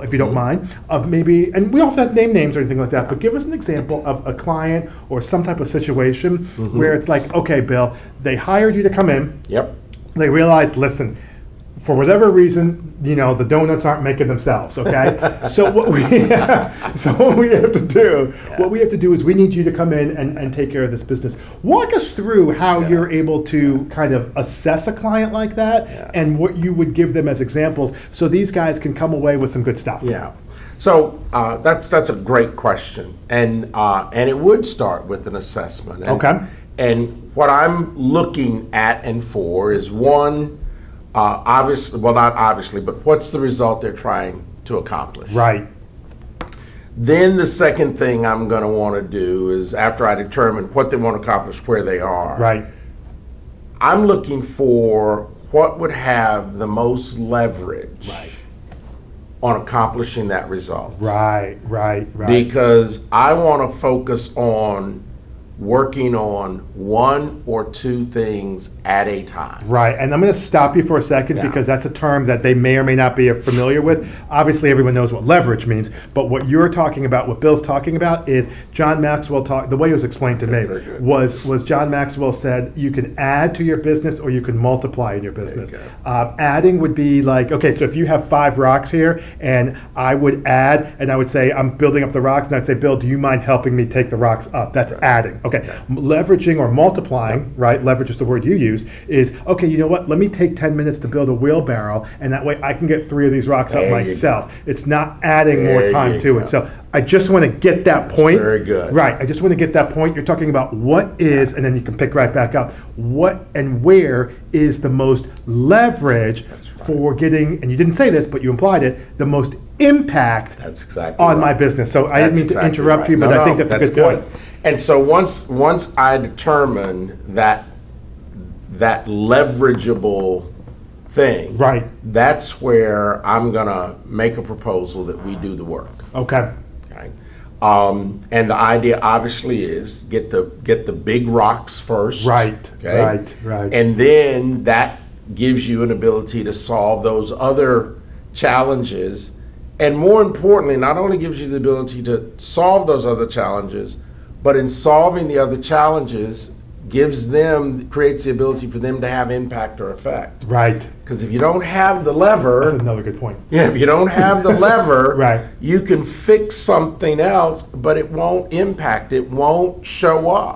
if you don't mind, of maybe, and we don't have to name names or anything like that, but give us an example of a client or some type of situation where it's like, okay, Bill, they hired you to come in. Yep. They realized, listen, for whatever reason, the donuts aren't making themselves, okay? So what we have to do is we need you to come in and take care of this business. Walk us through how you're able to kind of assess a client like that and what you would give them as examples so these guys can come away with some good stuff. Yeah. So that's a great question, and it would start with an assessment. And what I'm looking at and for is one. Obviously, well, not obviously, but what's the result they're trying to accomplish? Right. Then the second thing I'm going to want to do is, after I determine what they want to accomplish, where they are. Right. I'm looking for what would have the most leverage on accomplishing that result. Right. Because I want to focus on working on one or two things at a time. Right, and I'm going to stop you for a second because that's a term that they may or may not be familiar with. Obviously, everyone knows what leverage means, but what you're talking about, what Bill's talking about, is John Maxwell the way it was explained to me was John Maxwell said you can add to your business or you can multiply in your business. Adding would be like, okay, so if you have 5 rocks here, and I would add, and I would say I'm building up the rocks, and I'd say, Bill, do you mind helping me take the rocks up? That's adding. Okay, leveraging or multiplying, right? Leverage is the word you use. Is okay. You know what? Let me take 10 minutes to build a wheelbarrow, and that way I can get 3 of these rocks up myself. It's not adding more time to it. So I just want to get that point. Very good. Right. I just want to get that point. You're talking about what is, and then you can pick right back up. What and where is the most leverage for getting? And you didn't say this, but you implied it. The most impact on my business. So I didn't mean to interrupt you, but I think that's a good point. And so once I determine that leverageable thing, that's where I'm gonna make a proposal that we do the work. Okay. And the idea obviously is get the big rocks first. Right. And then that gives you an ability to solve those other challenges. And more importantly, not only gives you the ability to solve those other challenges, but in solving the other challenges, creates the ability for them to have impact or effect. Right. Because if you don't have the lever, that's another good point. Yeah, if you don't have the lever, you can fix something else, but it won't impact, it won't show up.